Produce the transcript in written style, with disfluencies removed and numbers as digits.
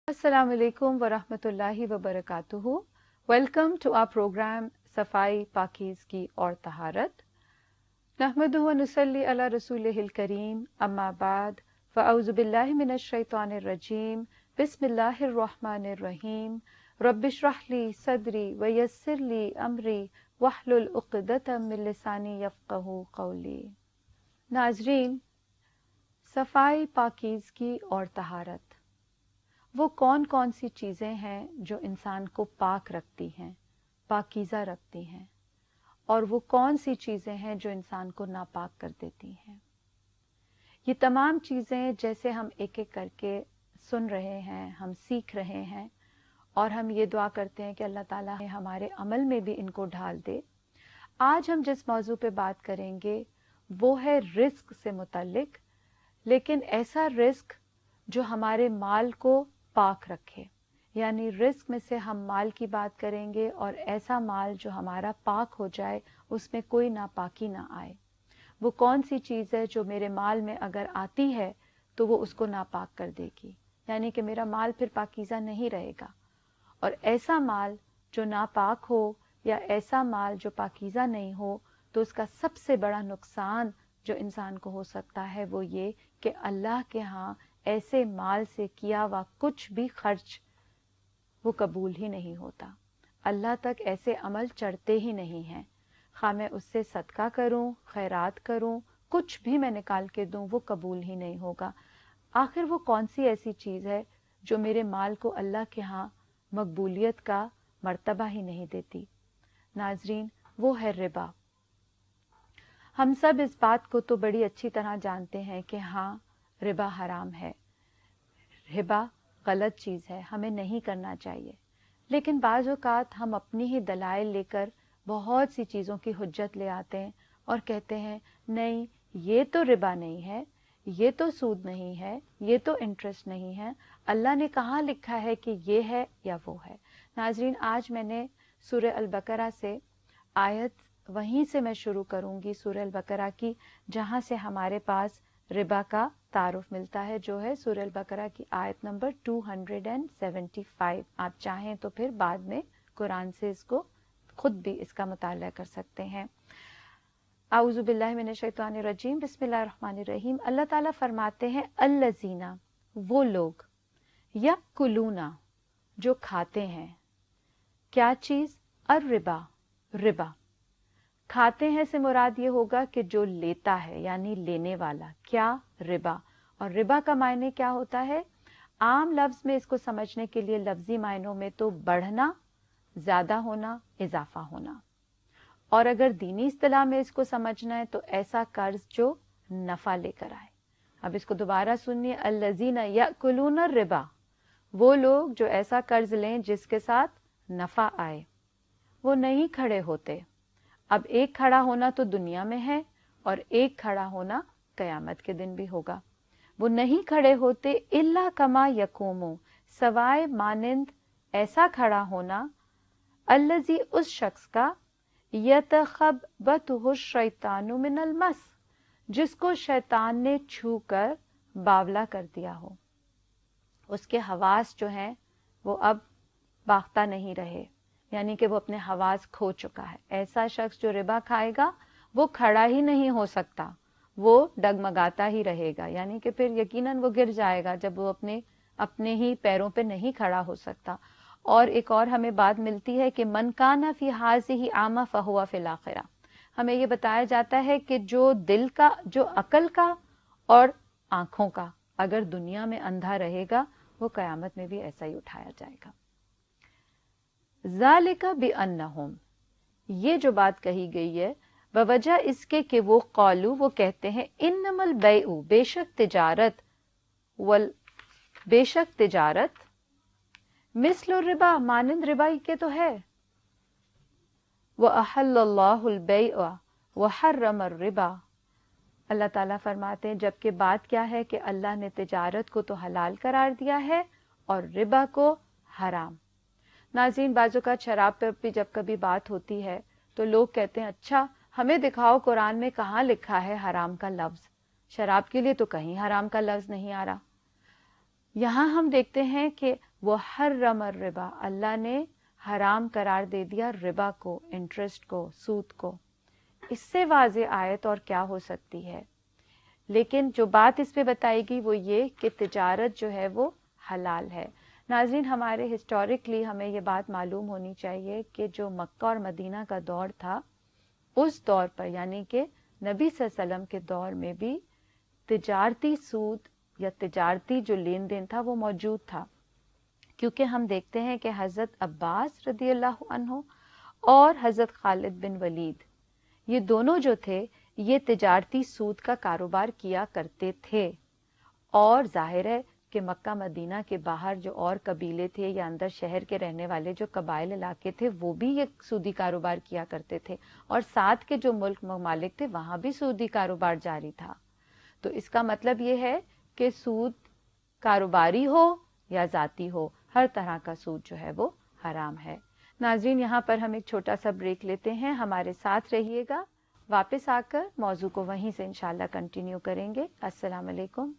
Assalamu alaikum wa rahmatullahi wa barakatuhu. Welcome to our program Safai Pakizgi aur Taharat. Nahmaduhu wa nusalli ala rasulihil kareem. Amma ba'd. Fa'auzu billahi minash shaitanir rajim. Bismillahir rahmanir rahim. Rabbi shrah li sadri wa yassir li amri wahlul uqdatam min lisani yafqahu qawli. नाजरीन, सफाई पाकीज़गी और तहारत वो कौन कौन सी चीज़ें हैं जो इंसान को पाक रखती हैं, पाकीज़ा रखती हैं, और वो कौन सी चीज़ें हैं जो इंसान को नापाक कर देती हैं। ये तमाम चीज़ें जैसे हम एक एक करके सुन रहे हैं, हम सीख रहे हैं, और हम ये दुआ करते हैं कि अल्लाह ताला हमारे अमल में भी इनको ढाल दे। आज हम जिस मौजू पे बात करेंगे वो है रिस्क से मुतल्लिक, लेकिन ऐसा रिस्क जो हमारे माल को पाक रखे, यानी रिस्क में से हम माल की बात करेंगे और ऐसा माल जो हमारा पाक हो जाए, उसमें कोई नापाकी ना आए। वो कौन सी चीज़ है जो मेरे माल में अगर आती है तो वो उसको नापाक कर देगी, यानी कि मेरा माल फिर पाकीज़ा नहीं रहेगा। और ऐसा माल जो नापाक हो या ऐसा माल जो पाकीज़ा नहीं हो, तो उसका सबसे बड़ा नुकसान जो इंसान को हो सकता है वो ये कि अल्लाह के यहाँ ऐसे माल से किया हुआ कुछ भी खर्च वो कबूल ही नहीं होता। अल्लाह तक ऐसे अमल चढ़ते ही नहीं हैं। खा मैं उससे सदका करूं, खैरात करूं, कुछ भी मैं निकाल के दूं, वो कबूल ही नहीं होगा। आखिर वो कौन सी ऐसी चीज़ है जो मेरे माल को अल्लाह के यहाँ मकबूलियत का मर्तबा ही नहीं देती। नाजरीन, वो है रिबा। हम सब इस बात को तो बड़ी अच्छी तरह जानते हैं कि हाँ, रिबा हराम है, रिबा गलत चीज़ है, हमें नहीं करना चाहिए। लेकिन बाज़ औक़ात हम अपनी ही दलाइल लेकर बहुत सी चीज़ों की हुज्जत ले आते हैं और कहते हैं नहीं, ये तो रिबा नहीं है, ये तो सूद नहीं है, ये तो इंटरेस्ट नहीं है, अल्लाह ने कहाँ लिखा है कि ये है या वो है। नाजरीन, आज मैंने सूरह अल बकरा से आयत वहीं से मैं शुरू करूंगी, सूरह अल बकरा की, जहां से हमारे पास रिबा का तारुफ मिलता है, जो है सूरह अल बकरा की आयत नंबर 275। आप चाहें तो फिर बाद में कुरान से इसको खुद भी इसका मुताला कर सकते हैं। आऊज़ु बिल्लाहि मिनश शैतानिर रजीम, बिस्मिल्लाहिर रहमानिर रहीम। अल्लाह ताला फरमाते हैं अल्लज़ीना, वो लोग, यकुलूना, जो खाते हैं, क्या चीज़? अर्रिबा, रिबा। खाते हैं से मुराद ये होगा कि जो लेता है, यानी लेने वाला। क्या? रिबा। और रिबा का मायने क्या होता है? आम लफ्ज में इसको समझने के लिए लफ्जी मायनों में तो बढ़ना, ज्यादा होना, इजाफा होना। और अगर दीनी इस्तिलाह में इसको समझना है तो ऐसा कर्ज जो नफा लेकर आए। अब इसको दोबारा सुनिए, अल्लज़ीना यअकुलूना रिबा, वो लोग जो ऐसा कर्ज लें जिसके साथ नफा आए। वो नहीं खड़े होते। अब एक खड़ा होना तो दुनिया में है और एक खड़ा होना कयामत के दिन भी होगा। वो नहीं खड़े होते इल्ला कमा यकूमु, सवाए मानिंद ऐसा खड़ा होना, अल्लज़ी, उस शख्स का, यतखब्बतुहु शैतानु मिनल मस, जिसको शैतान ने छू कर बावला कर दिया हो। उसके हवास जो हैं वो अब बाख्ता नहीं रहे, यानी कि वो अपने हवास खो चुका है। ऐसा शख्स जो रिबा खाएगा वो खड़ा ही नहीं हो सकता, वो डगमगाता ही रहेगा, यानी कि फिर यकीनन वो गिर जाएगा जब वो अपने ही पैरों पे नहीं खड़ा हो सकता। और एक और हमें बात मिलती है कि मन काना फी हाज़िही आमा फहुवा फिल आखिरा। हमें ये बताया जाता है कि जो दिल का, जो अकल का और आंखों का अगर दुनिया में अंधा रहेगा, वो कयामत में भी ऐसा ही उठाया जाएगा। ज़ालिका बिअन्नहुम, ये जो बात कही गई है बवजह इसके कि वो कौलू, वो कहते हैं, इन्नमल बैउ, बेशक तिजारत, वल, बेशक तिजारत, मिस्लु रिबा, मानिंद रिबा के तो है। व अहल्लल्लाहुल बैअ व हर्रमर रिबा, अल्लाह ताला फरमाते हैं जबकि बात क्या है कि अल्लाह ने तिजारत को तो हलाल करार दिया है और रिबा को हराम। नाज़रीन, बाजू का शराब पर भी जब कभी बात होती है तो लोग कहते हैं अच्छा हमें दिखाओ कुरान में कहाँ लिखा है हराम का लफ्ज। शराब के लिए तो कहीं हराम का लफ्ज नहीं आ रहा। यहाँ हम देखते हैं कि وحرم الربا، اللہ نے حرام قرار دے دیا ربا کو، انٹرسٹ کو، سود کو. اس سے واضح آیت اور کیا ہو سکتی ہے؟ لیکن جو بات اس پہ بتائے گی وہ یہ کہ تجارت جو ہے وہ حلال ہے. ناظرین، ہمارے ہسٹوریکلی ہمیں یہ بات معلوم ہونی چاہیے کہ جو مکہ اور مدینہ کا دور تھا، اس دور پر یعنی کہ نبی صلی اللہ علیہ وسلم کے دور میں بھی تجارتی سود یا تجارتی جو لین دین تھا وہ موجود تھا. کیونکہ ہم دیکھتے ہیں کہ حضرت عباس رضی اللہ عنہ اور حضرت خالد بن ولید، یہ دونوں جو تھے یہ تجارتی سود کا کاروبار کیا کرتے تھے. اور ظاہر ہے کہ مکہ مدینہ کے باہر جو اور قبیلے تھے یا اندر شہر کے رہنے والے جو قبائل علاقے تھے وہ بھی یہ سودی کاروبار کیا کرتے تھے، اور ساتھ کے جو ملک ممالک تھے وہاں بھی سودی کاروبار جاری تھا. تو اس کا مطلب یہ ہے کہ سود کاروباری ہو یا ذاتی ہو، ہر طرح کا سود جو ہے وہ حرام ہے. ناظرین، یہاں پر ہم ایک چھوٹا سا بریک لیتے ہیں، ہمارے ساتھ رہیے گا. واپس آ کر موضوع کو وہیں سے انشاءاللہ کنٹینیو کریں گے. السلام علیکم.